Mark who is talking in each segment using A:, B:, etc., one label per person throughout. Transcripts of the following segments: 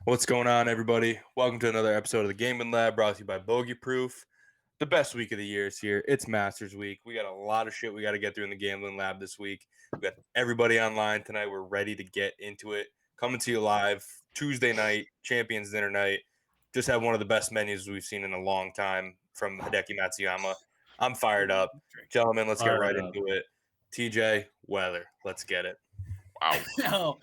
A: What's going on, everybody? Welcome to another episode of the Gaming Lab, brought to you by Bogey Proof. The best week of the year is here. It's Masters Week. We got a lot of shit we got to get through in the Gambling Lab this week. We got everybody online tonight. We're ready to get into it. Coming to you live Tuesday night, Champions Dinner night. Just had one of the best menus we've seen in a long time from Hideki Matsuyama. I'm fired up. Gentlemen, let's get right
B: Fired up.
A: into it. TJ, weather. Let's get it.
B: Wow.
C: No,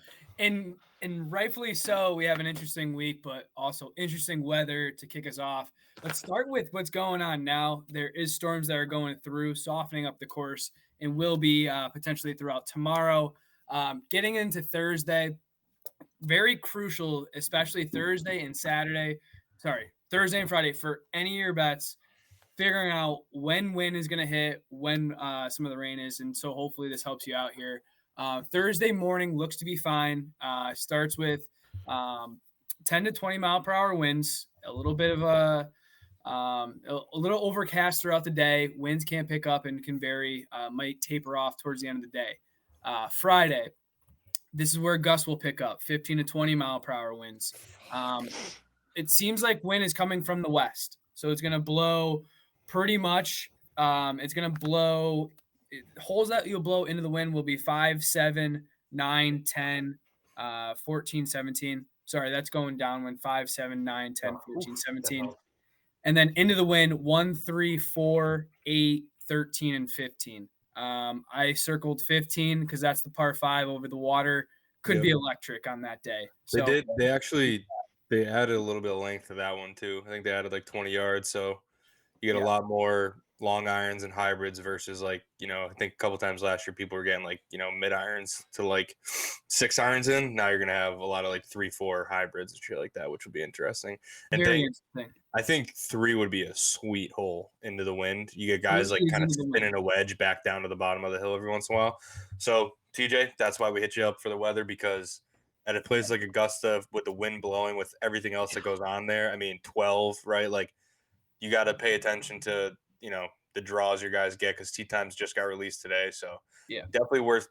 C: and rightfully so. We have an interesting week, but also interesting weather to kick us off. Let's start with what's going on now. There is storms that are going through, softening up the course, and will be potentially throughout tomorrow. Getting into Thursday, very crucial, especially Thursday and Saturday. Sorry, Thursday and Friday for any of your bets. Figuring out when wind is going to hit, when some of the rain is, and so hopefully this helps you out here. Thursday morning looks to be fine. Starts with 10 to 20 mile per hour winds, a little bit of a little overcast throughout the day. Winds can pick up and can vary, might taper off towards the end of the day. Friday, this is where gusts will pick up, 15 to 20 mile per hour winds. It seems like wind is coming from the west, so it's going to blow pretty much. It's going to blow holes that you'll blow into the wind will be 5, 7, 9, 10, 14, 17. Sorry, that's going downwind 5, 7, 9, 10, 14, 17. And then into the wind 1, 3, 4, 8, 13, and 15. I circled 15 because that's the par 5 over the water. Could be electric on that day.
A: They did. They added a little bit of length to that one too. I think they added like 20 yards, so you get a lot more long irons and hybrids versus like, I think a couple times last year people were getting like, mid irons to like 6 irons in. Now you're gonna have a lot of like 3, 4 hybrids and shit like that, which would be interesting. And
C: Interesting.
A: I think 3 would be a sweet hole into the wind. You get guys like kind of spinning a wedge back down to the bottom of the hill every once in a while. So TJ, that's why we hit you up for the weather, because at a place like Augusta with the wind blowing, with everything else that goes on there, I mean 12, right? Like you got to pay attention to, the draws your guys get, because Tee Times just got released today. So definitely worth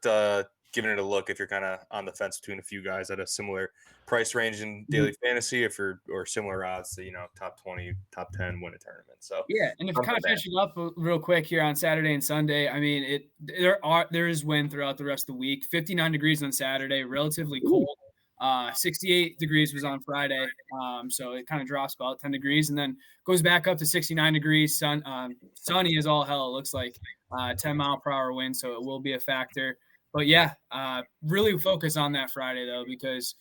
A: giving it a look if you're kind of on the fence between a few guys at a similar price range in daily fantasy, or similar odds to, top 20, top 10 win a tournament. So
C: and if you kind of finish it up real quick here on Saturday and Sunday, I mean, there is wind throughout the rest of the week. 59 degrees on Saturday, relatively cold. 68 degrees was on Friday, so it kind of drops about 10 degrees and then goes back up to 69 degrees. Sunny as all hell, it looks like. 10 mile per hour wind, so it will be a factor. But really focus on that Friday though, because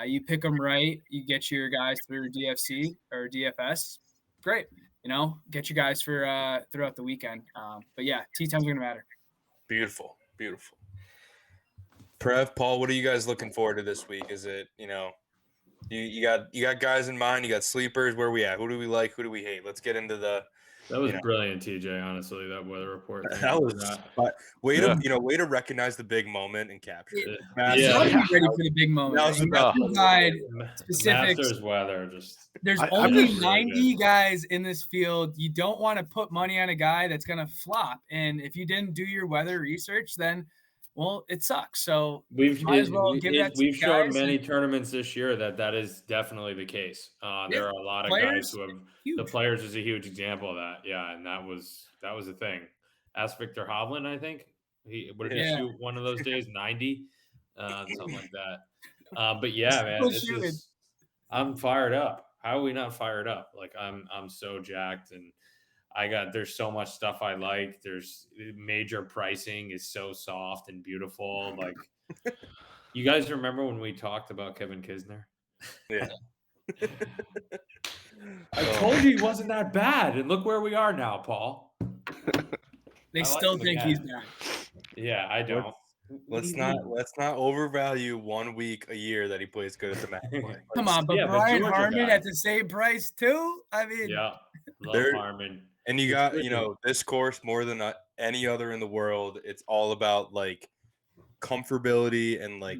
C: you pick them right, you get your guys through DFC or DFS, great. Get you guys for throughout the weekend. But tee time's gonna matter.
A: Beautiful. Prev, Paul, what are you guys looking forward to this week? Is it, you got guys in mind? You got sleepers? Where are we at? Who do we like? Who do we hate? Let's get into the.
B: That was brilliant, TJ. Honestly, that weather report.
A: That was way to recognize the big moment and capture it.
C: Ready for the big moment.
B: Masters weather.
C: There's only 90 guys in this field. You don't want to put money on a guy that's going to flop. And if you didn't do your weather research, then it sucks. So
B: we've shown many tournaments this year that is definitely the case. There are a lot of guys who have the players is a huge example of that. Yeah, and that was the thing. Ask Victor Hovland, I think he shoot one of those days 90, something like that. But man, I'm fired up. How are we not fired up? Like I'm so jacked, and there's so much stuff I like. There's major pricing is so soft and beautiful. Like, you guys remember when we talked about Kevin Kisner?
A: Yeah.
B: I told you he wasn't that bad, and look where we are now, Paul.
C: They still think he's bad.
B: Yeah, I don't.
A: Let's not overvalue 1 week a year that he plays good at the match play.
C: Come on, but Brian Harman at the same price too? I mean,
B: love Harman.
A: And you got, this course more than any other in the world. It's all about like comfortability and like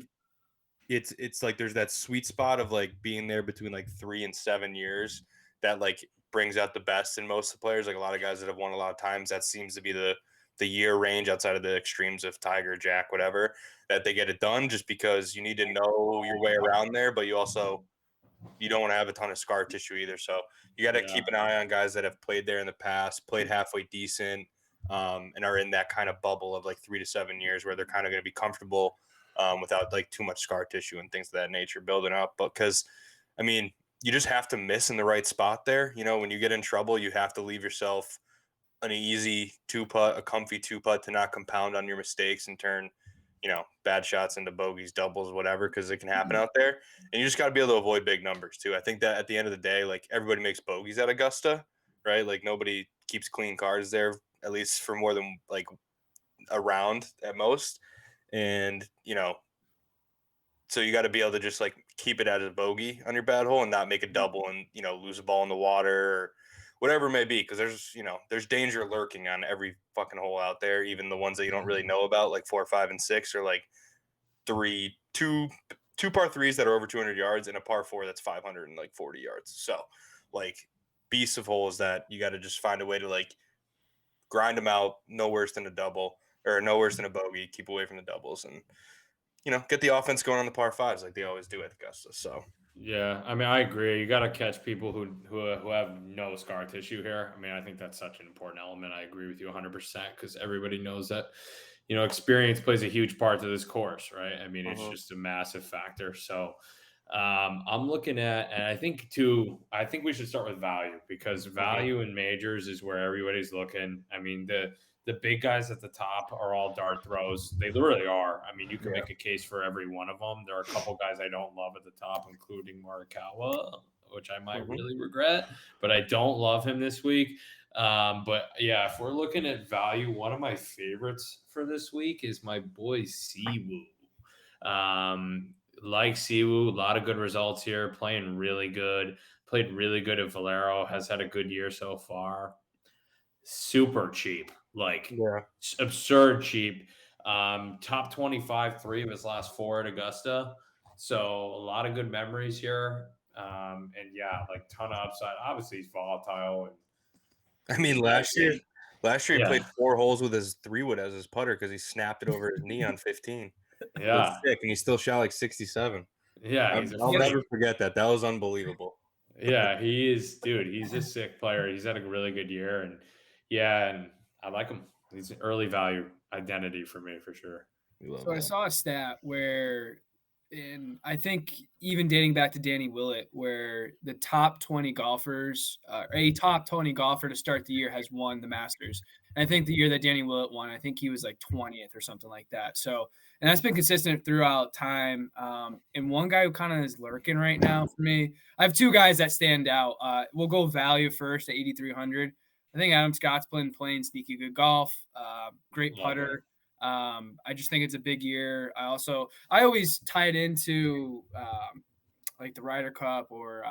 A: it's like there's that sweet spot of like being there between like 3 and 7 years that like brings out the best in most of the players. Like a lot of guys that have won a lot of times, that seems to be the year range outside of the extremes of Tiger, Jack, whatever, that they get it done, just because you need to know your way around there, but you also you don't want to have a ton of scar tissue either. So you got to keep an eye on guys that have played there in the past, played halfway decent, and are in that kind of bubble of like 3 to 7 years where they're kind of going to be comfortable without like too much scar tissue and things of that nature building up. Because, I mean, you just have to miss in the right spot there. You know, when you get in trouble, you have to leave yourself an easy 2-putt, a comfy 2-putt to not compound on your mistakes and turn, you know, bad shots into bogeys, doubles, whatever, because it can happen out there. And you just got to be able to avoid big numbers too. I think that at the end of the day, like everybody makes bogeys at Augusta, right? Like nobody keeps clean cards there, at least for more than like a round at most. And, you know, so you got to be able to just like keep it at a bogey on your bad hole and not make a double and, you know, lose a ball in the water or whatever it may be. Cause there's, you know, there's danger lurking on every fucking hole out there. Even the ones that you don't really know about, like 4, 5, and 6 are like two par threes that are over 200 yards and a par 4 that's 540 yards. So like beasts of holes that you got to just find a way to like grind them out. No worse than a double or no worse than a bogey. Keep away from the doubles and, you know, get the offense going on the par 5s like they always do at Augusta. So
B: yeah, I mean, I agree. You got to catch people who have no scar tissue here. I mean, I think that's such an important element. I agree with you 100% because everybody knows that, you know, experience plays a huge part to this course, right? I mean, it's just a massive factor. So I'm looking at, and I think we should start with value because value in majors is where everybody's looking. I mean, the big guys at the top are all dart throws. They literally are. I mean, you can make a case for every one of them. There are a couple guys I don't love at the top, including Morikawa, which I might really regret, but I don't love him this week. But yeah, if we're looking at value, one of my favorites for this week is my boy Siwoo. Like Siwoo, a lot of good results here, playing really good, played really good at Valero, has had a good year so far. Super cheap, like absurd cheap. Top 25, 3 of his last 4 at Augusta. So a lot of good memories here. And yeah, like ton of upside. Obviously he's volatile.
A: And I mean, last year he played 4 holes with his 3-wood as his putter because he snapped it over his knee on 15.
B: Yeah,
A: sick, and he still shot like 67.
B: Yeah,
A: I'll never forget that. That was unbelievable.
B: Yeah, he is, dude. He's a sick player. He's had a really good year, and I like him. He's an early value identity for me for sure.
C: So I saw a stat where, and I think even dating back to Danny Willett, where the top 20 golfers, a top 20 golfer to start the year has won the Masters. And I think the year that Danny Willett won, I think he was like 20th or something like that. So, and that's been consistent throughout time. And one guy who kind of is lurking right now for me, I have 2 guys that stand out. We'll go value first at 8,300. I think Adam Scott's playing sneaky good golf, great putter. I just think it's a big year. I always tie it into like the Ryder Cup or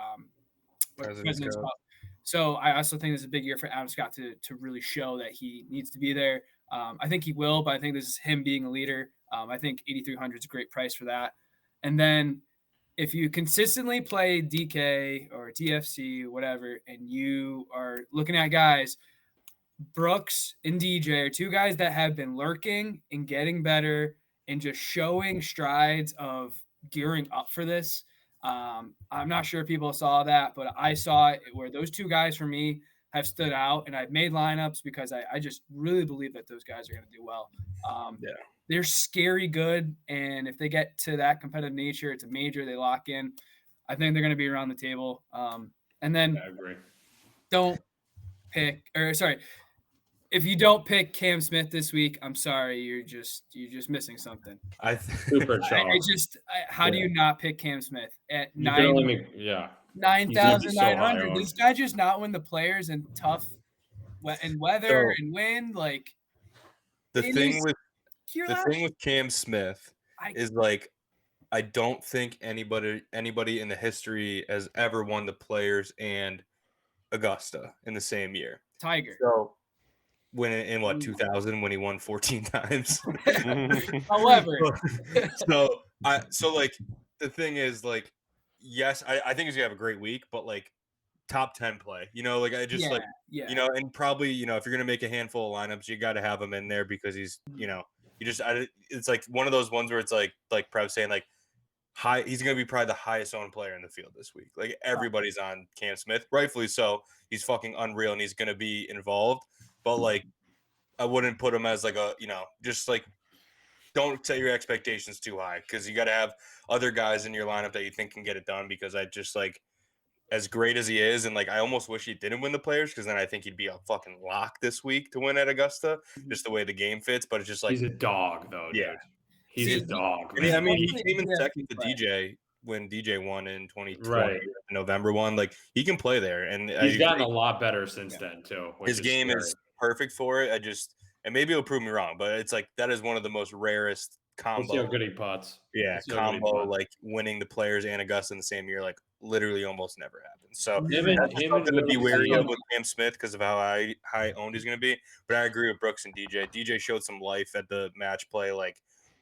C: President's Cup. So I also think it's a big year for Adam Scott to really show that he needs to be there. I think he will, but I think this is him being a leader. I think 8,300 is a great price for that. And then if you consistently play DK or TFC, whatever, and you are looking at guys, Brooks and DJ are 2 guys that have been lurking and getting better and just showing strides of gearing up for this. I'm not sure if people saw that, but I saw it where those 2 guys for me have stood out, and I've made lineups because I just really believe that those guys are going to do well. They're scary good, and if they get to that competitive nature, it's a major, they lock in. I think they're going to be around the table. And then
B: I agree.
C: If you don't pick Cam Smith this week, I'm sorry, you're just missing something.
B: Super chalk.
C: How do you not pick Cam Smith at 9,900? This guy just not win the Players in tough and weather and wind. Like
A: the thing with Cam Smith is like I don't think anybody in the history has ever won the Players and Augusta in the same year.
C: Tiger.
A: So when in 2000 when he won 14 times.
C: However,
A: so like the thing is like yes, I think he's gonna have a great week, but like top 10 play, you know, like I just you know, and probably, you know, if you're gonna make a handful of lineups, you got to have him in there because he's, you know, it's like one of those ones where it's like Prev saying like He's going to be probably the highest owned player in the field this week. Like everybody's on Cam Smith, rightfully so. He's fucking unreal and he's going to be involved. But like, I wouldn't put him as like a, just like, don't set your expectations too high because you got to have other guys in your lineup that you think can get it done. Because I just like, as great as he is, and like I almost wish he didn't win the Players because then I think he'd be a fucking lock this week to win at Augusta, just the way the game fits. But it's just like
B: he's a dog though, dude.
A: Yeah.
B: He's a dog.
A: I mean, he came in second to DJ when DJ won in 2020,
B: right.
A: the November one. Like he can play there, and
B: he's gotten a lot better since then too.
A: His game is perfect for it. And maybe he'll prove me wrong, but it's like that is one of the most rarest combo.
B: Let's see how good he puts.
A: Yeah, combo like winning the Players and Augusta in the same year, like literally almost never happens. So that's something to be wary of with Cam Smith because of how high owned he's going to be. But I agree with Brooks and DJ. DJ showed some life at the match play, like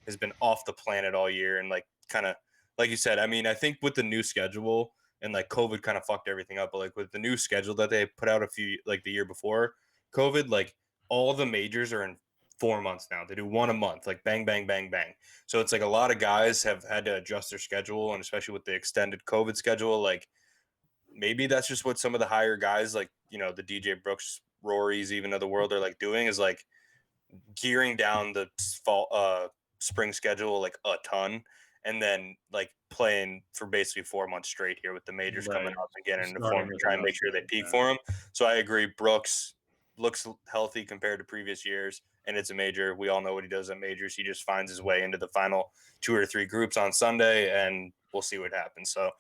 A: has been off the planet all year, and like kind of like you said. I mean, I think with the new schedule and like COVID kind of fucked everything up, but like with the new schedule that they put out the year before COVID, like all the majors are in 4 months now. They do one a month, like bang, bang, bang, bang. So it's like a lot of guys have had to adjust their schedule, and especially with the extended COVID schedule, like maybe that's just what some of the higher guys, like, the DJ Brooks, Rorys, even of the world are like doing is like gearing down the spring schedule like a ton, and then like playing for basically 4 months straight here with the majors coming up and getting into form to try and make sure they peak for him. So I agree. Brooks looks healthy compared to previous years, and it's a major. We all know what he does at majors. He just finds his way into the final 2 or 3 groups on Sunday, and we'll see what happens. So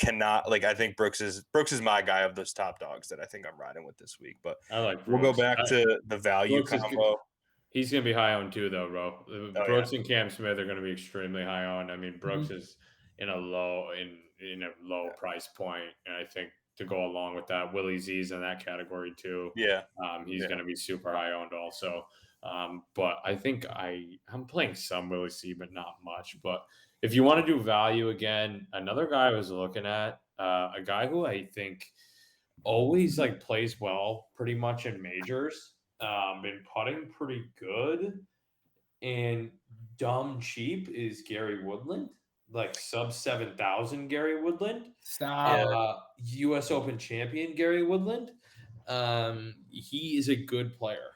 A: I think Brooks is my guy of those top dogs that I think I'm riding with this week. But
B: I like
A: Brooks. We'll go back to the value
B: Brooks
A: combo.
B: He's going to be high on too, though, bro. Brooks and Cam Smith are going to be extremely high on. I mean, Brooks is in a low price point, and I think to go along with that, Willie Z's in that category too.
A: Yeah,
B: he's going to be super high owned also. But I think I'm playing some Willie C, but not much. But if you want to do value again, another guy I was looking at, a guy who I think always like plays well pretty much in majors, been putting pretty good and dumb cheap is Gary Woodland, like sub 7,000 Gary Woodland.
C: Stop.
B: US Open champion Gary Woodland. He is a good player.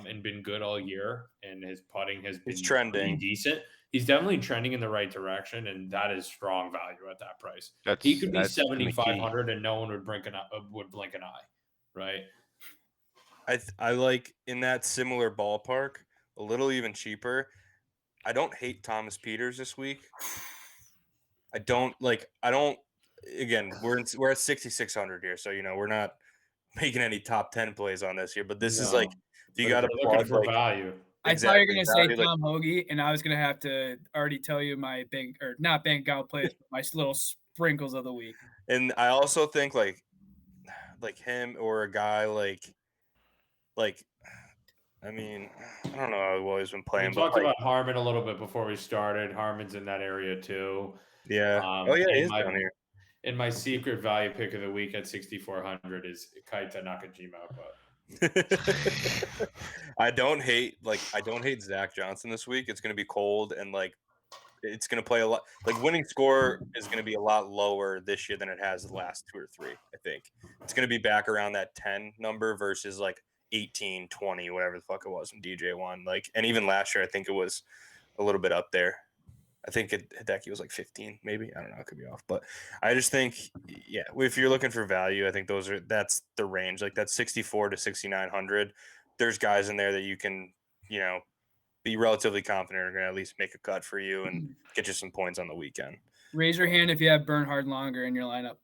B: And been good all year, and his putting has been
A: trending
B: decent. He's definitely trending in the right direction, and that is strong value at that price. He could be 7,500, and no one would blink an eye, right?
A: I like in that similar ballpark, a little even cheaper. I don't hate Thomas Pieters this week. Again, we're at 6,600 here, so we're not making any top 10 plays on this here, but this is like. You got to plug
B: for value.
C: I thought you were going to say Tom Hoagie, and I was going to have to already tell you my not bank out plays, but my little sprinkles of the week.
A: And I also think like him or a guy like I mean, I don't know. I've always been playing.
B: We talked about Harmon a little bit before we started. Harmon's in that area too.
A: Yeah. He's down here.
B: And my secret value pick of the week at 6,400 is Keita Nakajima, but.
A: I don't hate Zach Johnson this week. It's going to be cold, and like it's going to play a lot. Like winning score is going to be a lot lower this year than it has the last 2 or 3. I think it's going to be back around that 10 number versus like 18, 20, whatever the fuck it was when DJ won. Like, and even last year, I think it was a little bit up there. I think Hideki was like 15, maybe. I don't know. It could be off. But I just think, yeah, if you're looking for value, I think that's the range. Like that's 6,400 to 6,900. There's guys in there that you can, be relatively confident are going to at least make a cut for you and get you some points on the weekend.
C: Raise your hand if you have Bernhard Longer in your lineup.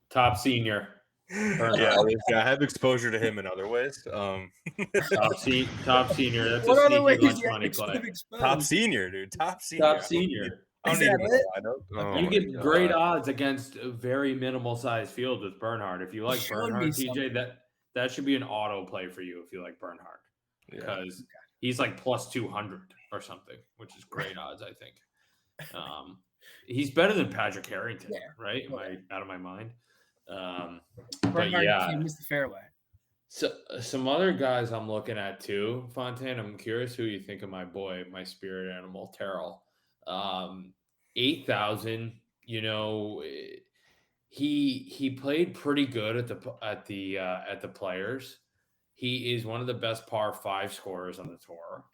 B: Top senior.
A: Yeah, I have exposure to him in other ways.
B: Top senior. That's what a sneaky lunch money play.
A: Top senior, dude. Top senior.
B: Top senior. You get great odds against a very minimal sized field with Bernhard. If you like Bernhard, TJ, that should be an auto play for you if you like Bernhard, because he's like plus 200 or something, which is great odds, I think. He's better than Patrick Harrington, right? Am I out of my mind? But yeah,
C: missed the fairway.
B: So some other guys I'm looking at too, Fontaine. I'm curious who you think of my spirit animal, Terrell. 8,000. He played pretty good at the Players. He is one of the best par 5 scorers on the tour.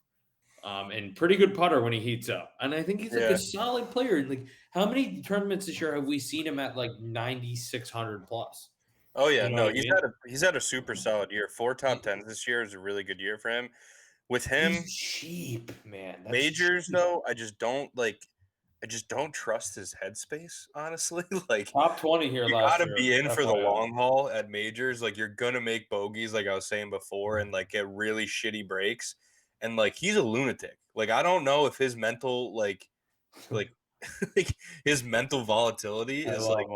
B: And pretty good putter when he heats up. And I think he's like a solid player. Like, how many tournaments this year have we seen him at like 9,600 plus?
A: Oh yeah, no, he's had a super solid year. 4 top 10s this year is a really good year for him. With him,
B: he's cheap, man.
A: That's majors cheap. Though, I just don't trust his headspace, honestly. Like,
B: top 20 here last year.
A: You gotta be in for the long haul at majors. Like, you're gonna make bogeys, like I was saying before, and like get really shitty breaks. And like, he's a lunatic. Like, I don't know if his mental like his mental volatility is like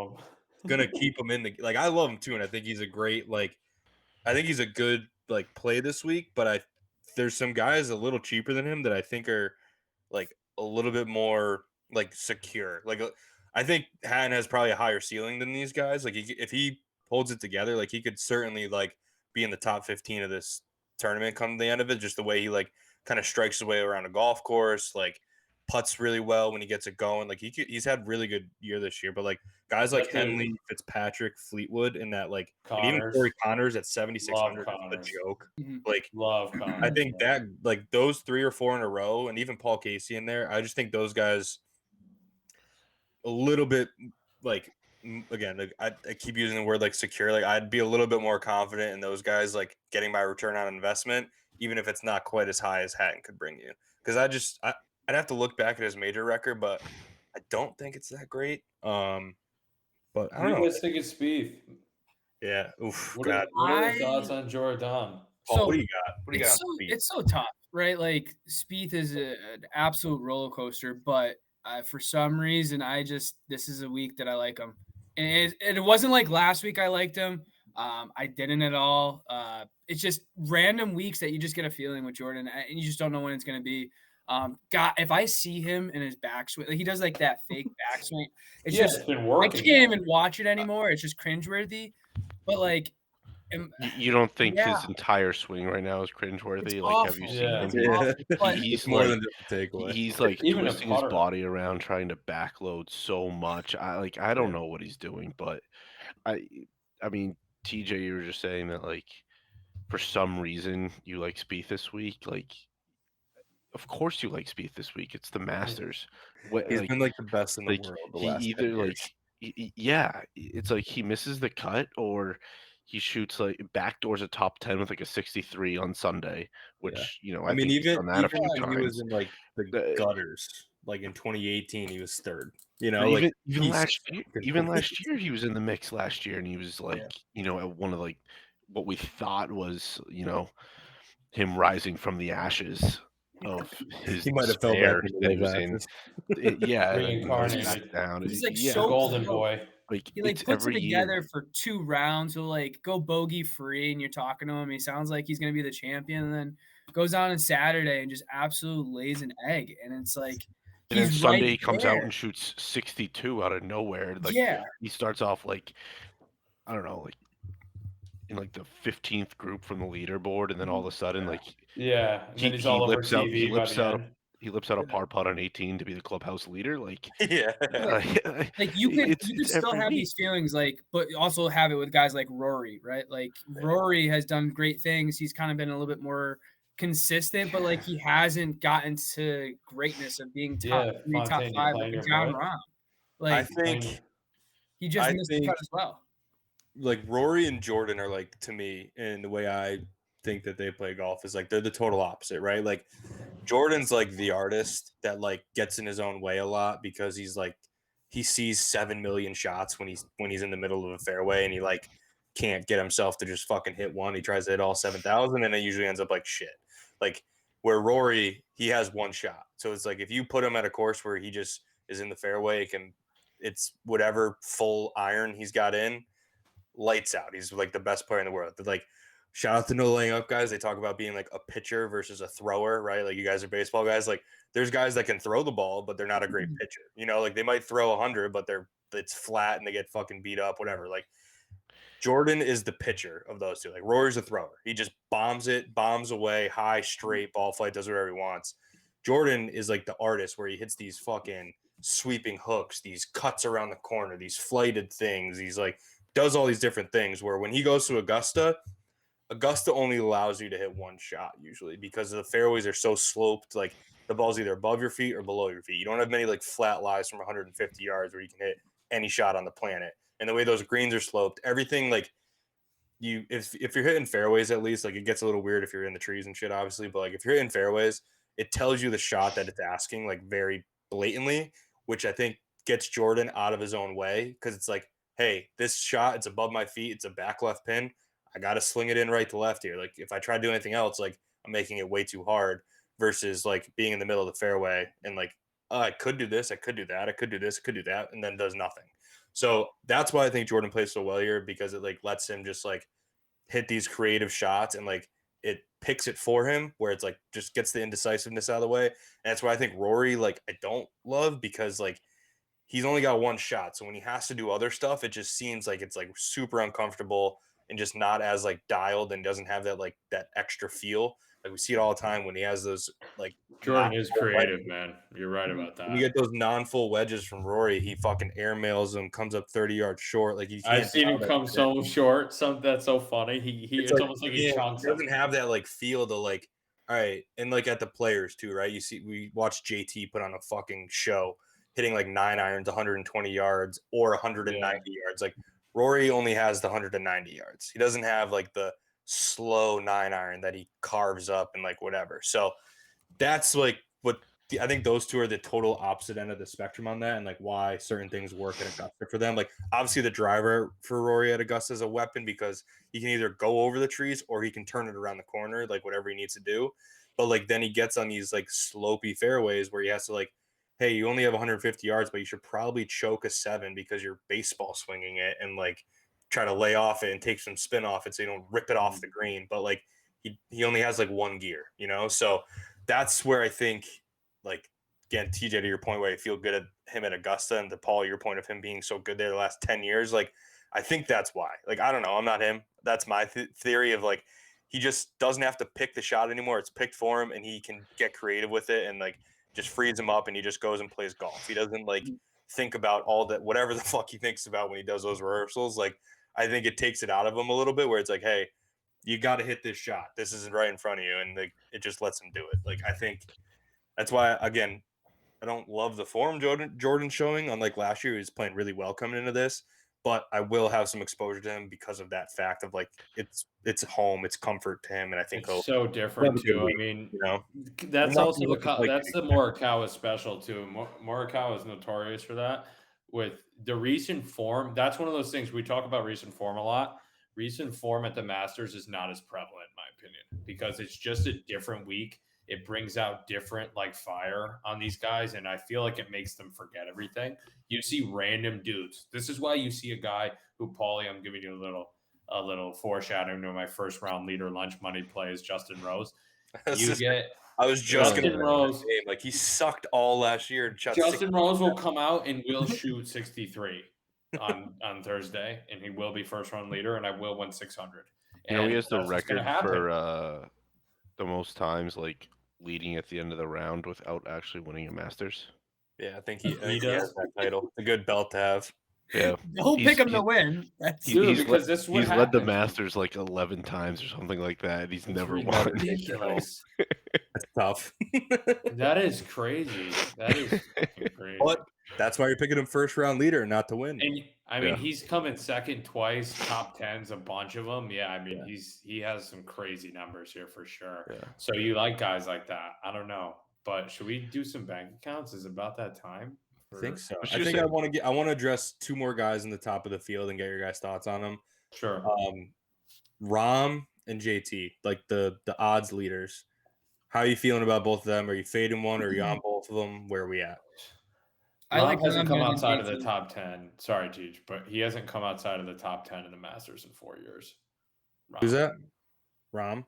A: gonna keep him in the like. I love him too, and I think he's a great I think he's a good like play this week. But there's some guys a little cheaper than him that I think are like a little bit more like secure. Like, I think Hatton has probably a higher ceiling than these guys. Like, if he holds it together, like he could certainly like be in the top 15 of this tournament come the end of it. Just the way he like kind of strikes his way around a golf course, like putts really well when he gets it going. Like he's had really good year this year. But like guys like Henley, Fitzpatrick, Fleetwood, and that like and even Corey Connors at 7,600 is a joke. Like,
B: love Connors.
A: I think that like those 3 or 4 in a row, and even Paul Casey in there, I just think those guys a little bit like, again, like, I keep using the word like secure. Like, I'd be a little bit more confident in those guys like getting my return on investment, even if it's not quite as high as Hatton could bring you. Because I'd have to look back at his major record, but I don't think it's that great. But I don't know.
B: You guys think it's Spieth?
A: Yeah. Oof.
B: What are your thoughts on Jordan?
A: So, what do you got?
C: It's so tough, right? Like, Spieth is an absolute roller coaster, but for some reason, this is a week that I like him. And it wasn't like last week I liked him. I didn't at all. It's just random weeks that you just get a feeling with Jordan, and you just don't know when it's going to be. If I see him in his backswing, like he does like that fake backswing, it's been working. I can't even watch it anymore. It's just cringeworthy. But like,
D: you don't think his entire swing right now is cringeworthy? Like, have you seen him? He's more than just a takeaway. He's like twisting his body around, trying to backload so much. I don't know what he's doing, but I mean, TJ, you were just saying that like for some reason you like Spieth this week. Like, of course you like Spieth this week. It's the Masters.
A: He's been like the best in the world the last
D: it's like he misses the cut or he shoots like backdoors a top 10 with like a 63 on Sunday, which I mean, even
A: he was in like the gutters. Like in 2018, he was third. Even
D: last year he was in the mix last year, and he was like at one of like what we thought was him rising from the ashes of his
A: he might have felt that
D: he was in.
B: Reincarnated
D: down.
C: He's like so
B: golden boy.
D: Like,
C: he like puts it together for 2 rounds. He'll like go bogey free, and you're talking to him. He sounds like he's gonna be the champion, and then goes on Saturday and just absolutely lays an egg. And it's like,
D: and then Sunday he comes out and shoots 62 out of nowhere. Like, he starts off like, I don't know, like in like the 15th group from the leaderboard, and then all of a sudden, like,
B: he lips
D: out a par putt on 18 to be the clubhouse leader. Like,
C: like you could still have these feelings, like, but also have it with guys like Rory, right? Like, Rory has done great things. He's kind of been a little bit more consistent, but like he hasn't gotten to greatness of being top 3, top 5 like John Rahm. Like,
A: I think
C: he just missed the cut as well.
A: Like, Rory and Jordan are like, to me, and the way I think that they play golf is like they're the total opposite, right? Like, Jordan's like the artist that like gets in his own way a lot because he's like he sees 7 million shots when he's in the middle of a fairway, and he like can't get himself to just fucking hit one. He tries to hit all 7,000, and it usually ends up like shit. Like, where Rory, he has one shot, so it's like if you put him at a course where he just is in the fairway, it's whatever full iron he's got in, lights out. He's like the best player in the world. But like, shout out to No Laying Up guys. They talk about being like a pitcher versus a thrower, right? Like, you guys are baseball guys. Like, there's guys that can throw the ball, but they're not a great pitcher. Like they might throw 100, but it's flat and they get fucking beat up, whatever. Like, Jordan is the pitcher of those two. Like, Rory's a thrower. He just bombs away, high, straight ball flight, does whatever he wants. Jordan is like the artist where he hits these fucking sweeping hooks, these cuts around the corner, these flighted things, these like does all these different things where when he goes to Augusta only allows you to hit one shot usually because the fairways are so sloped. Like the ball's either above your feet or below your feet. You don't have many like flat lies from 150 yards where you can hit any shot on the planet. And the way those greens are sloped, everything like if you're hitting fairways, at least like it gets a little weird if you're in the trees and shit, obviously. But like if you're hitting fairways, it tells you the shot that it's asking like very blatantly, which I think gets Jordan out of his own way because it's like, hey, this shot, it's above my feet, it's a back left pin. I got to sling it in right to left here. Like if I try to do anything else, like I'm making it way too hard versus like being in the middle of the fairway and like, oh, I could do this, I could do that, I could do this, I could do that, and then does nothing. So that's why I think Jordan plays so well here because it like lets him just like hit these creative shots and like it picks it for him where it's like just gets the indecisiveness out of the way. And that's why I think Rory, like I don't love because like he's only got one shot. So when he has to do other stuff, it just seems like it's like super uncomfortable and just not as like dialed and doesn't have that like that extra feel. Like we see it all the time when he has those like
B: Jordan is creative, wedges. Man. You're right about that.
A: When you get those non-full wedges from Rory, he fucking airmails them, comes up 30 yards short. Like
B: I've seen him come so short. That's so funny. It's like, almost like he chunks.
A: He doesn't have that like feel to like, all right, and like at the players too, right? You see, we watched JT put on a fucking show, hitting like 9 irons, 120 yards or 190 yards. Like Rory only has the 190 yards. He doesn't have like the slow 9 iron that he carves up and like whatever. So that's like what I think those two are the total opposite end of the spectrum on that and like why certain things work at Augusta for them. Like obviously the driver for Rory at Augusta is a weapon because he can either go over the trees or he can turn it around the corner, like whatever he needs to do. But like then he gets on these like slopey fairways where he has to like, hey, you only have 150 yards, but you should probably choke a 7 because you're baseball swinging it and like try to lay off it and take some spin off it so you don't rip it off the green. But like he only has like one gear, you know? So that's where I think like, again, TJ, to your point where I feel good at him at Augusta and to Paul, your point of him being so good there the last 10 years, like I think that's why. Like, I don't know. I'm not him. That's my theory of like, he just doesn't have to pick the shot anymore. It's picked for him and he can get creative with it and like just frees him up and he just goes and plays golf. He doesn't like think about all that, whatever the fuck he thinks about when he does those rehearsals. Like, I think it takes it out of him a little bit where it's like, hey, you got to hit this shot. This isn't right in front of you. And like, it just lets him do it. Like, I think that's why, again, I don't love the form Jordan's showing. Unlike last year, he was playing really well coming into this. But I will have some exposure to him because of that fact of like it's home, it's comfort to him, and I think
B: it's so different too. I mean, you know, that's also that's the Morikawa special too. Morikawa is notorious for that. With the recent form, that's one of those things we talk about recent form a lot. Recent form at the Masters is not as prevalent, in my opinion, because it's just a different week. It brings out different like fire on these guys, and I feel like it makes them forget everything. You see random dudes. This is why you see a guy who, Paulie, I'm giving you a little foreshadowing to my first round leader lunch money play is Justin Rose.
A: I was just Justin Rose. Like he sucked all last year.
B: Justin Rose will come out and will shoot 63 on Thursday, and he will be first round leader, and I will win 600.
D: You know, he has the record for the most times like leading at the end of the round without actually winning a Masters.
A: Yeah, I think he has that title. It's a good belt to have.
D: Yeah,
C: he'll pick him to win.
B: He's
D: led the Masters like 11 times or something like that. He's never won.
B: Ridiculous.
A: That's tough.
B: That is crazy. That is crazy.
A: But that's why you're picking him first round leader, not to win.
B: And I mean, he's come in second twice, top 10s, a bunch of them. Yeah, I mean, he has some crazy numbers here for sure. Yeah. So you like guys like that? I don't know, but should we do some bank accounts? Is it about that time?
A: I think so. I think I want to address two more guys in the top of the field and get your guys' thoughts on them.
B: Sure.
A: Rahm and JT, like the odds leaders. How are you feeling about both of them? Are you fading one or are you on both of them? Where are we at?
B: Rahm hasn't come outside of the top 10. Sorry, Teach, but he hasn't come outside of the top 10 in the Masters in 4 years.
A: Who's that? Rahm?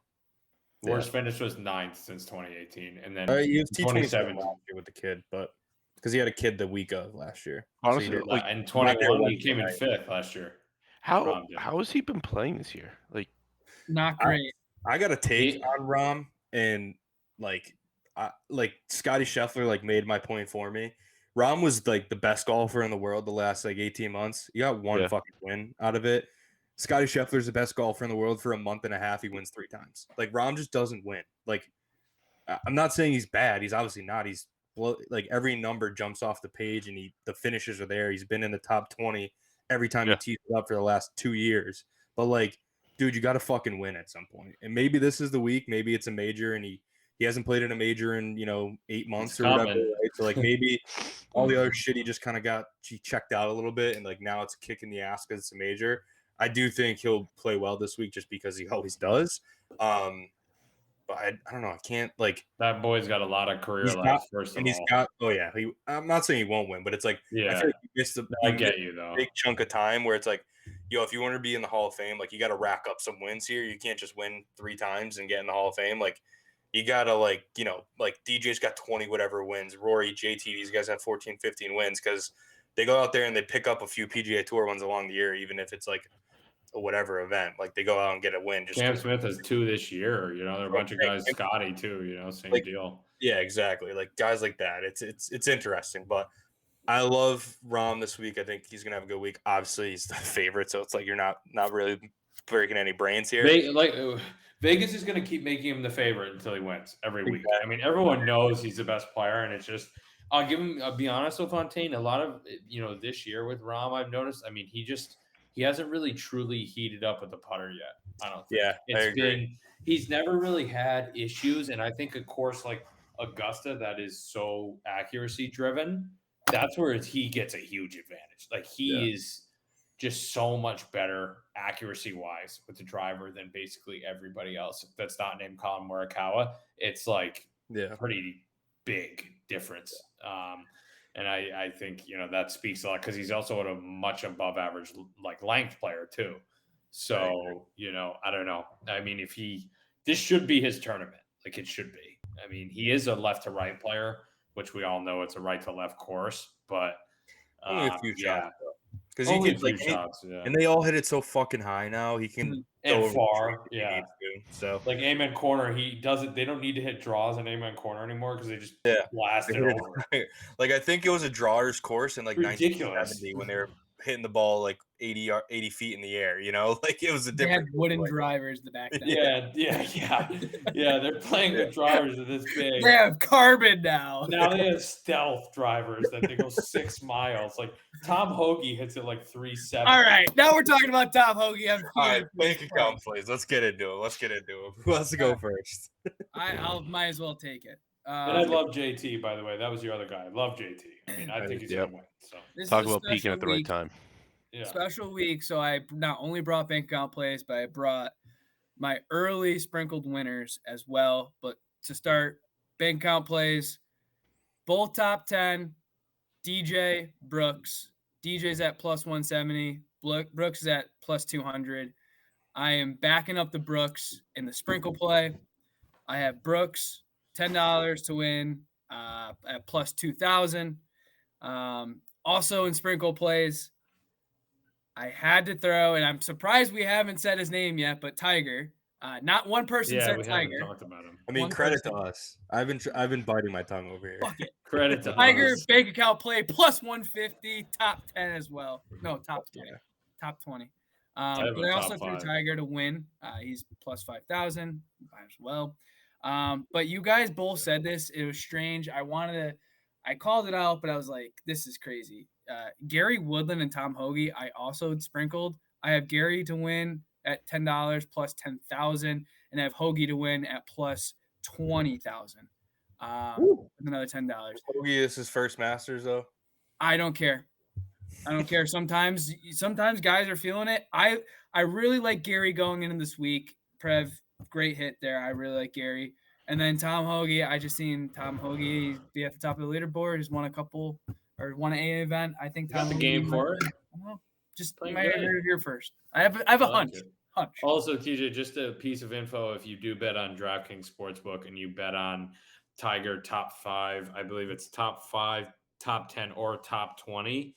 B: Worst finish was 9th since 2018. And then
A: he was T27 with the kid, but because he had a kid the week of last year.
D: Honestly,
B: so in 21, he came in 5th last year.
D: How has he been playing this year? Like,
C: not great.
A: I got a take on Rahm, and like Scotty Scheffler like made my point for me, Rahm was like the best golfer in the world the last like 18 months. He got one fucking win out of it. Scotty Scheffler's the best golfer in the world for a month and a half. He wins 3 times. Like Rahm just doesn't win. Like I'm not saying he's bad. He's obviously not. He's like every number jumps off the page and the finishes are there. He's been in the top 20 every time he tees it up for the last 2 years. But like, dude, you got to fucking win at some point. And maybe this is the week. Maybe it's a major and he hasn't played in a major in, 8 months or whatever. Right? So like maybe all the other shit he just kind of checked out a little bit. And like now it's a kick in the ass because it's a major. I do think he'll play well this week just because he always does. But I don't know. I can't like
B: that boy's got a lot of career left. First of all,
A: I'm not saying he won't win, but it's like I feel like he missed
B: a
A: big chunk of time where it's like, if you want to be in the Hall of Fame, like you got to rack up some wins here. You can't just win 3 times and get in the Hall of Fame. Like you gotta like DJ's got 20 whatever wins. Rory, JT, these guys have 14, 15 wins because they go out there and they pick up a few PGA Tour ones along the year, even if it's like a whatever event. Like they go out and get a win.
B: Cam Smith has 2 this year. There are a bunch of guys. Scotty too. Same deal.
A: Yeah, exactly. Like guys like that. It's interesting, but I love Rahm this week. I think he's gonna have a good week. Obviously, he's the favorite, so it's like you're not really breaking any brains here.
B: Vegas is gonna keep making him the favorite until he wins every week. I mean, everyone knows he's the best player, and it's just I'll be honest with Fontaine. A lot of this year with Rahm, I've noticed. I mean, he hasn't really truly heated up with the putter yet. I don't think.
A: Yeah, I agree.
B: He's never really had issues, and I think a course like Augusta that is so accuracy driven, that's where he gets a huge advantage. Like he is just so much better accuracy wise with the driver than basically everybody else that's not named Colin Morikawa. It's like pretty big difference. And I think, that speaks a lot because he's also a much above average like length player too. So, I don't know. I mean, this should be his tournament. Like it should be. I mean, he is a left to right player, which we all know it's a right to left course, but
A: only a few shots. Because he can shots, and they all hit it so fucking high now. He can
B: go far.
A: So
B: like Amen Corner, he doesn't. They don't need to hit draws in Amen Corner anymore because they just blast it over.
A: Like I think it was a drawer's course in like 1970 when they were hitting the ball like 80 feet in the air. Like it was a different.
C: They had wooden drivers the back then.
B: Yeah. They're playing with drivers that this big.
C: They have carbon now.
B: Now they have stealth drivers that they go 6 miles. Like Tom Hoagie hits it like 370.
C: All right, now we're talking about Tom Hoagie.
A: All right, bank account, please. Let's get into it. Who wants to go first?
C: I might as well take it.
B: And I love JT, by the way. That was your other guy. I love JT. I mean, I think he's going to win. So
D: talk about peaking at the right time.
C: Yeah. Special week. So I not only brought bank account plays, but I brought my early sprinkled winners as well. But to start, bank account plays, both top 10, DJ, Brooks. DJ's at plus 170. Brooks is at plus 200. I am backing up the Brooks in the sprinkle play. I have Brooks, $10 to win at plus 2,000. Also in sprinkle plays, I had to throw, and I'm surprised we haven't said his name yet, but Tiger. Not one person said Tiger.
B: Talked about him.
A: I mean, credit to us. I've been biting my tongue over here.
B: Credit to
C: Tiger
B: us.
C: bank account play plus 150, top 10 as well. No, top 20.
A: Yeah.
C: Top 20. But I also threw Tiger to win. He's plus 5,000 as well. But you guys both said this. It was strange. I called it out, but I was like, this is crazy. Gary Woodland and Tom Hoagie, I also sprinkled. I have Gary to win at $10 plus 10,000, and I have Hoagie to win at plus 20,000. Another $10.
A: Hoagie is his first Masters though.
C: I don't care. Sometimes guys are feeling it. I really like Gary going into this week. Prev, great hit there. I really like Gary. And then Tom Hoagie, I just seen Tom Hoagie be at the top of the leaderboard. He's won won an A event. I think
B: Tom got the game for it.
C: Well, just you might have heard it here first. I have a hunch.
B: Also, TJ, just a piece of info: if you do bet on DraftKings Sportsbook and you bet on Tiger top 5, I believe it's top 5, top 10, or top 20.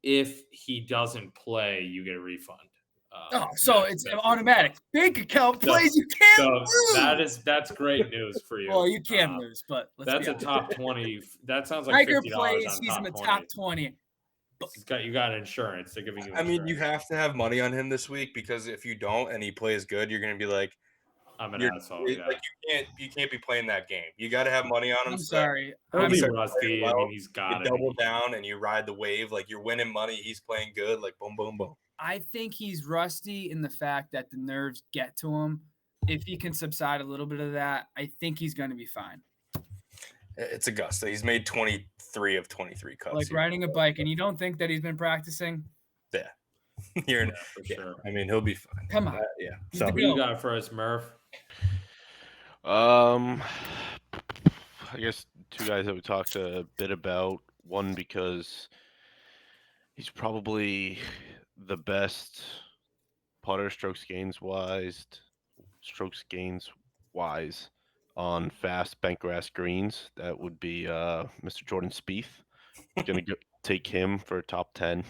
B: If he doesn't play, you get a refund
C: So it's automatic. Bank account plays you can't lose.
B: That's great news for you.
C: Well, you can lose, but
B: that's a top 20. That sounds like $50 plays. On
C: he's in the top 20.
B: You got insurance. They're giving you.
A: I mean, you have to have money on him this week because if you don't and he plays good, you're going to be like,
B: I'm an asshole. Yeah.
A: Like you can't be playing that game. You got to have money on him.
C: I'm sorry.
B: I'm rusty.
A: Well,
B: I mean, he's got
A: you double down and you ride the wave. Like you're winning money. He's playing good. Like boom, boom, boom.
C: I think he's rusty in the fact that the nerves get to him. If he can subside a little bit of that, I think he's going to be fine.
A: It's Augusta. He's made 23 of 23 cuts.
C: Like riding a bike, and you don't think that he's been practicing?
A: Yeah. For sure. I mean, he'll be fine.
C: Come on.
A: Yeah.
B: So what you got for us, Murph?
D: I guess two guys that we talked a bit about. One, because he's probably the best putter strokes gains wise on fast bent grass greens. That would be Mr. Jordan Spieth. Gonna take him for top 10.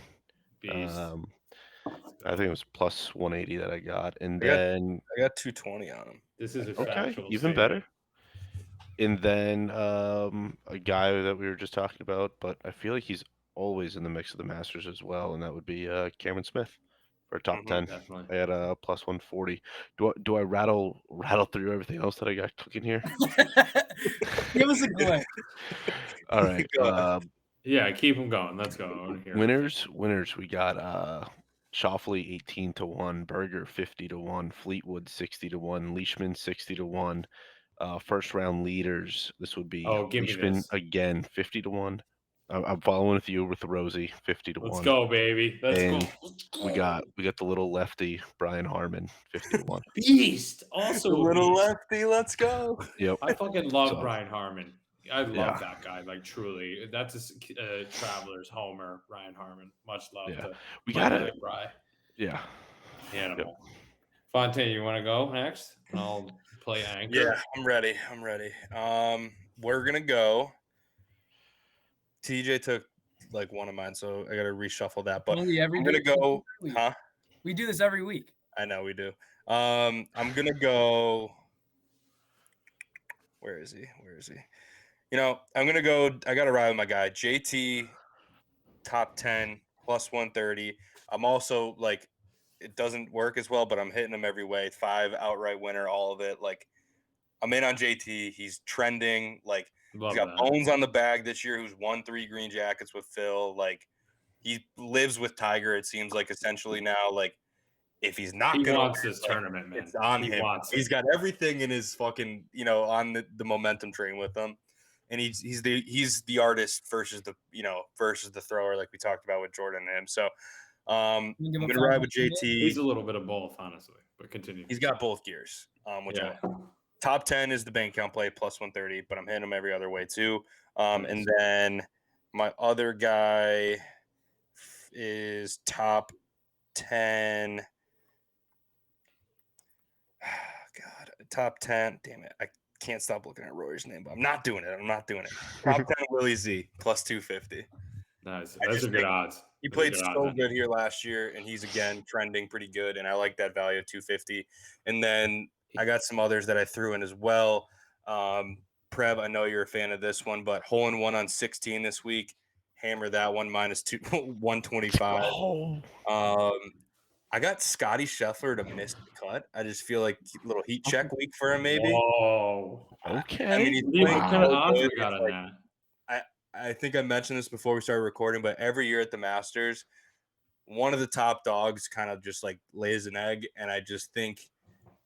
D: I think it was plus 180 that I got, and then
A: I got 220 on him.
B: This is
D: even better. And then a guy that we were just talking about, but I feel like he's always in the mix of the Masters as well, and that would be Cameron Smith for top 10.
B: Definitely.
D: I had a plus 140. Do I rattle through everything else that I got cooking here?
C: Give us a glimpse.
D: All right.
B: Yeah, keep them going. Let's go.
D: Winners. We got Schauffele 18-1, Berger 50-1, Fleetwood 60-1, Leishman 60-1. First round leaders. This would be Leishman again 50-1. I'm following with you with Rosie 50-1.
B: Let's go, baby. Let's go.
D: We got the little lefty Brian Harman 50-1.
B: Beast. Also
A: the little lefty. Let's go.
D: Yep.
B: I fucking love Brian Harman. I love that guy. Like truly, that's a Travelers homer. Brian Harman. Much love.
D: Yeah. We got it.
B: Yeah. Animal. Yep. Fontaine, you want to go next? I'll play anchor.
A: Yeah, I'm ready. We're gonna go. TJ took like one of mine, so I got to reshuffle that. But I'm gonna go. Huh?
C: We do this every week.
A: I know we do. I'm gonna go. Where is he? I'm gonna go. I got to ride with my guy JT. Top 10 plus 130. I'm also like, it doesn't work as well, but I'm hitting him every way. 5 outright winner, all of it. Like, I'm in on JT. He's trending. Like, he's got Bones on the bag this year, who's won 3 green jackets with Phil. Like, he lives with Tiger, it seems like, essentially now. Like, if he's not
B: going to wants this tournament, man.
A: It's on him. He's got everything in his fucking, on the momentum train with him. And he's the artist versus the thrower, like we talked about with Jordan and him. So I'm gonna ride with JT.
B: He's a little bit of both, honestly, but continue.
A: He's got both gears. Top 10 is the bank account play plus 130, but I'm hitting him every other way too. And then my other guy is top 10. God, top 10. Damn it. I can't stop looking at Rory's name, but I'm not doing it. Top 10 Willie Z plus 250.
B: Nice. Those are good odds.
A: He played so good here last year, and he's again trending pretty good, and I like that value of 250. And then I got some others that I threw in as well. Preb, I know you're a fan of this one, but hole in one on 16 this week. Hammer that one minus 125.
D: Oh.
A: I got Scotty Scheffler to miss the cut. I just feel like a little heat check week for him, maybe.
B: Oh,
D: okay.
A: I mean,
B: what kind of odds we got on
A: that? I think I mentioned this before we started recording, but every year at the Masters, one of the top dogs kind of just like lays an egg, and I just think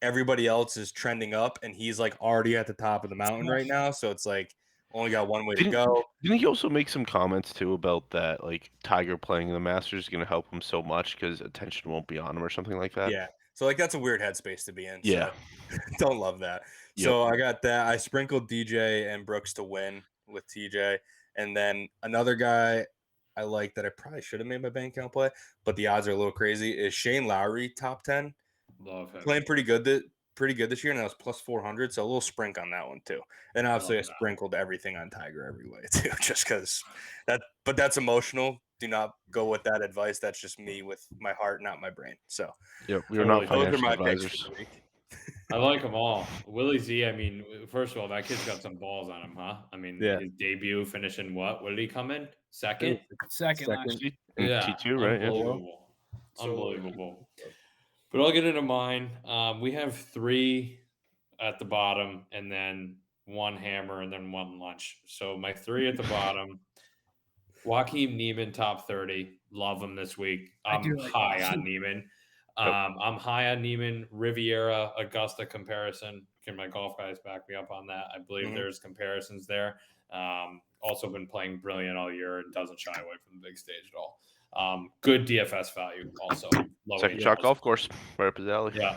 A: everybody else is trending up, and he's like already at the top of the mountain right now. So it's like only got one way to go.
D: Didn't he also make some comments too about that, like Tiger playing the Masters is going to help him so much because attention won't be on him or something like that?
A: Yeah. So like that's a weird headspace to be in.
D: Yeah.
A: So don't love that. Yep. So I got that. I sprinkled DJ and Brooks to win with TJ. And then another guy I like that I probably should have made my bank account play, but the odds are a little crazy, is Shane Lowry, top 10.
B: Love him.
A: Playing pretty good this year, and that was plus 400, so a little sprink on that one too. And obviously I sprinkled everything on Tiger every way too, just because that. But that's emotional do not go with that advice. That's just me with my heart, not my brain. So
D: yeah, we are not financial advisors.
B: I like them all. Willie Z, I mean, first of all, that kid's got some balls on him, huh? I mean, his debut finishing what? What did he come in? Second
C: last year.
B: Yeah,
D: T2, right?
B: Unbelievable. Unbelievable. But I'll get into mine. We have 3 at the bottom and then 1 hammer and then 1 lunch. So my 3 at the bottom, Joaquin Niemann, top 30. Love him this week. I'm high on Niemann. I'm high on Niemann. Riviera, Augusta comparison. Can my golf guys back me up on that? I believe there's comparisons there. Also been playing brilliant all year and doesn't shy away from the big stage at all. Good DFS value also.
D: Second shot golf course, right up his alley.
B: Yeah.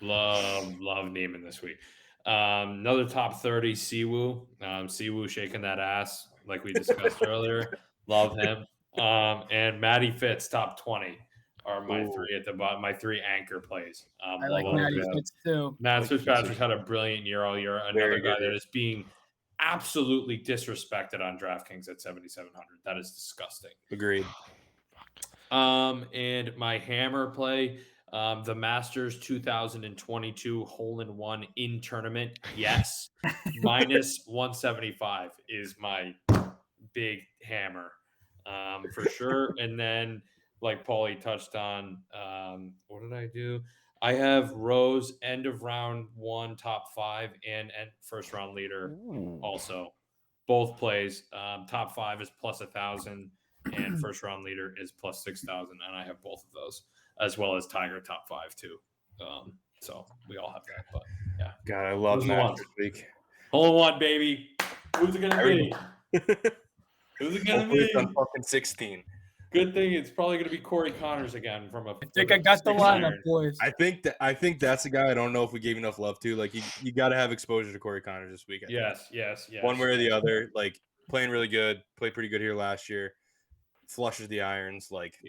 B: Love Niemann this week. Another top 30, Siwoo. Siwoo shaking that ass like we discussed earlier. Love him. And Matty Fitz, top 20 are my 3 at the bottom, my 3 anchor plays.
C: I like Matty Fitz too.
B: Matt Fitzpatrick's had a brilliant year all year. Another guy that is being absolutely disrespected on DraftKings at 7,700. That is disgusting.
A: Agreed.
B: And my hammer play, the Masters 2022 hole-in-one in tournament. Yes. Minus 175 is my big hammer for sure. And then, like Paulie touched on, what did I do? I have Rose end of round 1, top 5, and first round leader. Also. Both plays. Top 5 is plus 1,000. And first round leader is plus 6,000, and I have both of those, as well as Tiger top 5 too. So we all have that. But yeah,
A: God, I love that this week.
B: Hole-in-one, baby. Who's it gonna be? Who's it gonna be?
A: On fucking 16.
B: Good thing it's probably gonna be Corey Connors again from a.
C: I think I got the lineup, boys.
A: I think that's a guy I don't know if we gave enough love to. Like you got to have exposure to Corey Connors this week.
B: Yes.
A: One way or the other. Like playing really good. Played pretty good here last year. Flushes the irons, like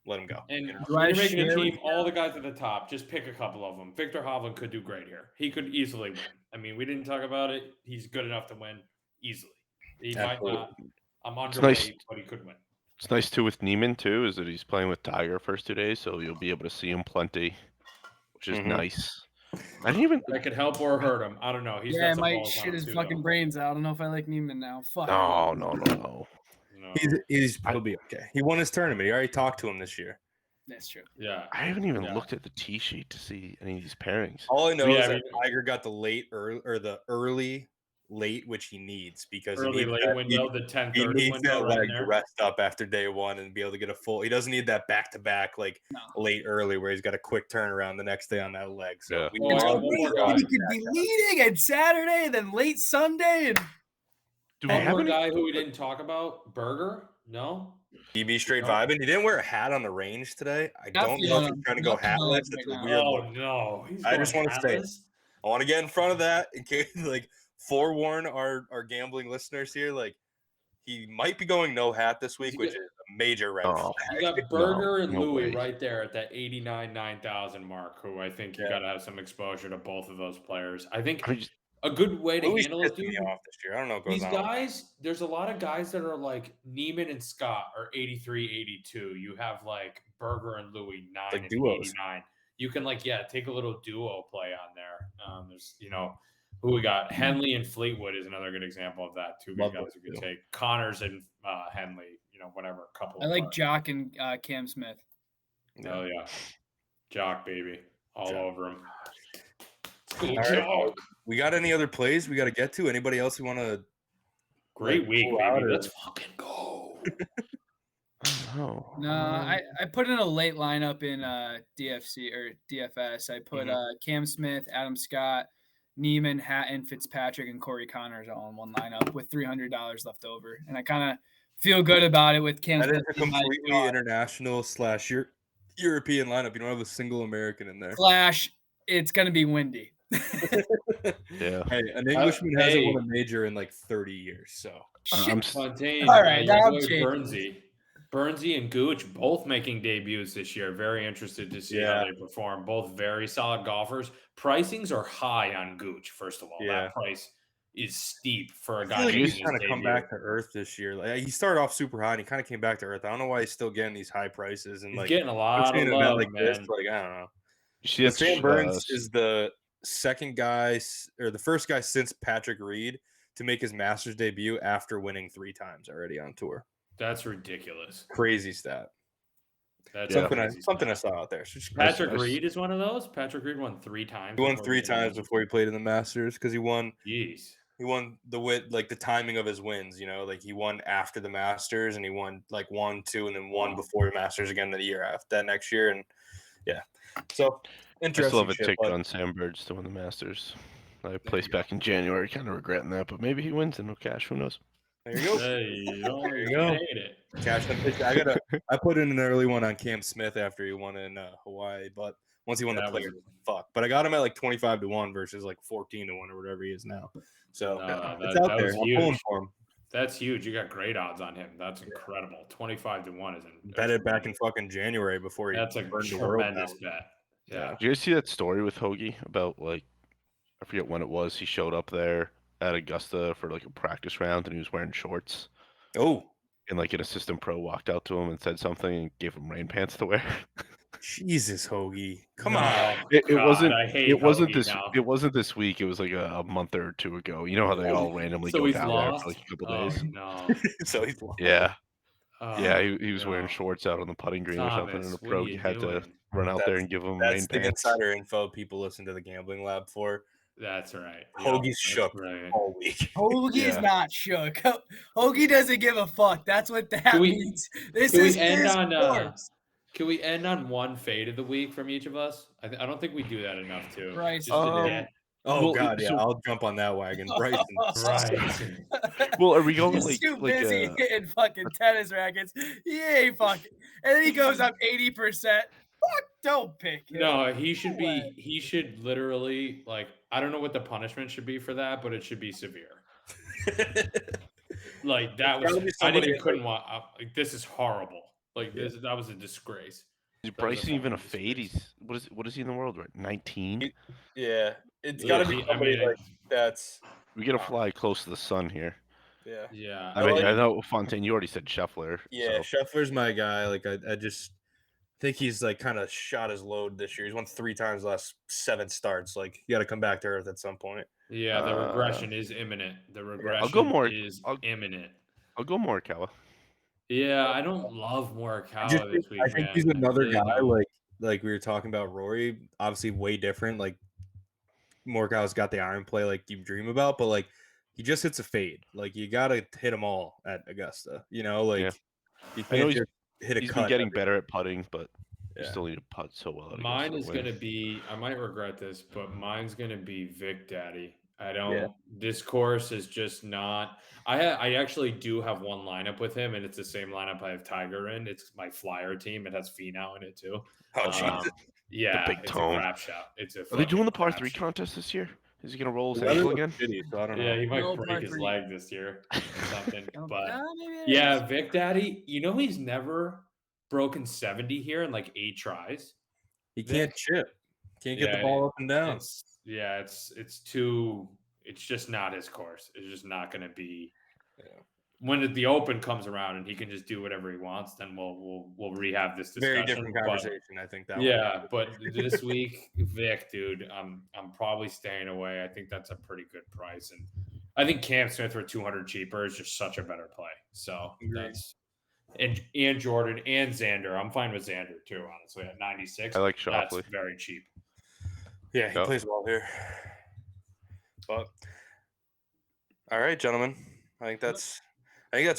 A: let him go.
B: And you're making a team, all the guys at the top, just pick a couple of them. Victor Hovland could do great here. He could easily win. I mean, we didn't talk about it. He's good enough to win easily. He might not. I'm underweight, but he could win.
D: It's nice too with Niemann too, is that he's playing with Tiger first 2 days, so you'll be able to see him plenty, which is nice. I didn't even.
B: That could help or hurt him. I don't know. He's
C: got might shit his fucking brains out. I don't know if I like Niemann now. Fuck.
D: No.
A: He'll be okay. He won his tournament. He already talked to him this year.
C: That's true.
B: Yeah.
D: I haven't even looked at the tee sheet to see any of these pairings.
A: All I know is that Tiger got the early late, which he needs because
B: late window, the 10:30
A: he needs
B: window
A: that
B: right
A: leg
B: there.
A: to rest up after day 1 and be able to get a full. He doesn't need that back to back late early where he's got a quick turnaround the next day on that leg. So
C: he could be leading at Saturday, then late Sunday, and.
B: Do we have a guy who we didn't talk about? Berger? No.
A: DB straight vibing. He didn't wear a hat on the range today. I don't know if he's trying to go hatless. That's a weird look.
B: No.
A: I just want to say, I want to get in front of that in case, forewarn our gambling listeners here. He might be going no hat this week, which is a major red flag.
B: You got Berger and Louis right there at that 9,000 mark, who I think you got to have some exposure to both of those players. I think a good way to handle it, dude.
A: Off this year. I don't know what goes
B: these
A: on.
B: Guys, there's a lot of guys that are like Niemann and Scott are 83, 82. You have Berger and Louis 9 and duos. 89. You can take a little duo play on there. There's who we got. Henley and Fleetwood is another good example of that. Two good guys who could take Connors and Henley. Whatever. A couple.
C: I like Jock and Cam Smith.
B: Oh yeah, Jock baby, all over him.
A: All right. We got any other plays we got to get to? Anybody else who want to?
B: Great week, baby. Let's fucking go.
C: No, I put in a late lineup in DFC or DFS. I put Cam Smith, Adam Scott, Niemann, Hatton, Fitzpatrick, and Corey Connors all in one lineup with $300 left over, and I kind of feel good about it with Cam.
A: That is a completely international / European lineup. You don't have a single American in there.
C: It's gonna be windy.
D: Yeah.
A: Hey, an Englishman hasn't won a major in 30 years, so.
B: Fontaine.
C: All right, now
B: Bernsey and Gooch both making debuts this year. Very interested to see how they perform. Both very solid golfers. Pricings are high on Gooch, first of all. That price is steep for a guy.
A: I feel like he's kind of come back to earth this year. Like, he started off super high and he kind of came back to earth. I don't know why he's still getting these high prices and
B: he's
A: like
B: getting a lot of love, man.
A: This, like I don't know. Sam Burns is the second guy or the first guy since Patrick Reed to make his Masters debut after winning 3 times already on tour.
B: That's ridiculous.
A: Crazy stat.
B: That's
A: something I saw out there. So
B: Patrick Reed is one of those. Patrick Reed won 3 times.
A: He won 3 times before he played in the Masters because he won.
B: Jeez.
A: He won the timing of his wins. You know, like he won after the Masters and he won like 1, 2, and then 1 before the Masters again the year after that next year. And yeah, so interesting.
D: I still have a ticket on Sam Burns to win the Masters. I placed back in January, kind of regretting that, but maybe he wins and no cash. Who knows?
A: There you go.
B: There you go.
A: Cash. I put in an early one on Cam Smith after he won in Hawaii, but once he won the Player, fuck. But I got him at like 25-1 versus like 14-1 or whatever he is now. So it's out there. I'm pulling for him.
B: That's huge. You got great odds on him. That's incredible. 25-1 is
A: bet it back in fucking January before he.
B: That's a tremendous bet. Yeah.
D: Did you guys see that story with Hoagie about like I forget when it was? He showed up there at Augusta for like a practice round and he was wearing shorts.
A: Oh.
D: And like an assistant pro walked out to him and said something and gave him rain pants to wear.
A: Jesus, Hoagie. Come on.
D: It wasn't this week. It was like a month or 2 ago. You know how they all randomly go down there for like a couple days.
B: No.
A: So he's lost.
D: Yeah. He was wearing shorts out on the putting green or something, and the pro had to run out there and give him rain pants.
A: That's the insider info people listen to the Gambling Lab for.
B: That's right.
A: Hoagie's shook all week.
C: Hoagie's not shook. Hoagie doesn't give a fuck. That's what that means.
B: Can we end on one fade of the week from each of us? I don't think we do that enough too.
C: Bryson.
A: God, yeah, I'll jump on that wagon. Bryson.
D: Well, are we going
C: He's too busy hitting fucking tennis rackets. He ain't fucking. And then he goes up 80%. Fuck, don't pick him.
B: No, he should be. He should literally like. I don't know what the punishment should be for that, but it should be severe. Like that was. I couldn't watch. This is horrible. Like this. That was a disgrace.
D: Is Bryson even a fade? He's what is he in the world right? 19.
A: Yeah, it's got to be somebody like that's.
D: We gotta fly close to the sun here.
B: Yeah.
D: I mean, I know Fontaine. You already said Scheffler.
A: Yeah, so. Scheffler's my guy. Like I just think he's like kind of shot his load this year. He's won 3 times the last 7 starts. Like you got to come back to earth at some point.
B: Yeah, the regression is imminent. The regression is imminent.
D: I'll go Morikawa.
B: Yeah, I don't love Morikawa this week.
A: I think he's another guy like we were talking about Rory. Obviously, way different. Like Morikawa's got the iron play like you dream about, but like he just hits a fade. Like you got to hit them all at Augusta. You know, like you can't just hit a
D: he's
A: cut.
D: Been getting better at putting, but you still need to putt so well.
B: Mine is going to be. I might regret this, but mine's going to be Vic Daddy. I don't. Yeah. This course is just not. I actually do have one lineup with him, and it's the same lineup I have Tiger in. It's my flyer team. It has Finau in it too.
A: Oh, Jesus.
B: Yeah,
D: the big tone.
B: A crap shot.
D: Are they doing the par 3 contest this year? Is he gonna roll his ankle again?
A: So I don't know.
B: Yeah, he might break his leg this year or something. But yeah, Vic Daddy. You know he's never broken 70 here in like 8 tries.
A: He can't chip. Can't get the ball up and down.
B: It's too. It's just not his course. It's just not going to be. Yeah. When the Open comes around and he can just do whatever he wants, then we'll rehab this discussion.
A: Very different conversation, I think that.
B: Yeah, but this week, Vic, dude, I'm probably staying away. I think that's a pretty good price, and I think Cam Smith for 200 cheaper is just such a better play. So that's and Jordan and Xander. I'm fine with Xander too, honestly. At 96,
D: I like Schauffele.
B: That's very cheap.
A: Yeah, he plays well here. But all right, gentlemen. I think that's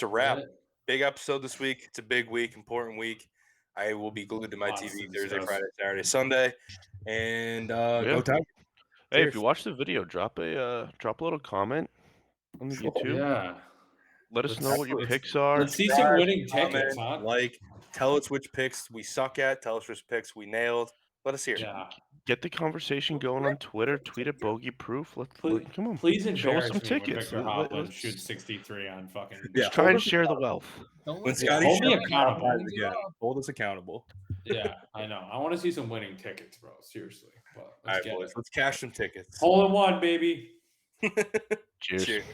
A: a wrap. Big episode this week. It's a big week, important week. I will be glued to my TV Thursday, Friday, Saturday, Sunday, and go Tigers.
D: Hey, if you watch the video, drop a little comment on the YouTube.
B: Yeah.
D: Let us know what your picks are.
B: Let's see some winning tickets.
A: Like, tell us which picks we suck at. Tell us which picks we nailed. Let us hear.
B: Yeah.
D: Get the conversation going on Twitter. Tweet at Bogey Proof. Come on.
B: Please
D: show us some tickets.
B: Victor Hovland shoots 63 on fucking.
D: Just try and share the wealth.
A: Hold me accountable. Hold us accountable.
B: Yeah, I know. I want to see some winning tickets, bro. Seriously.
A: All right, boys. Let's cash some tickets.
B: Hole in one, baby.
D: Cheers.
A: Cheers.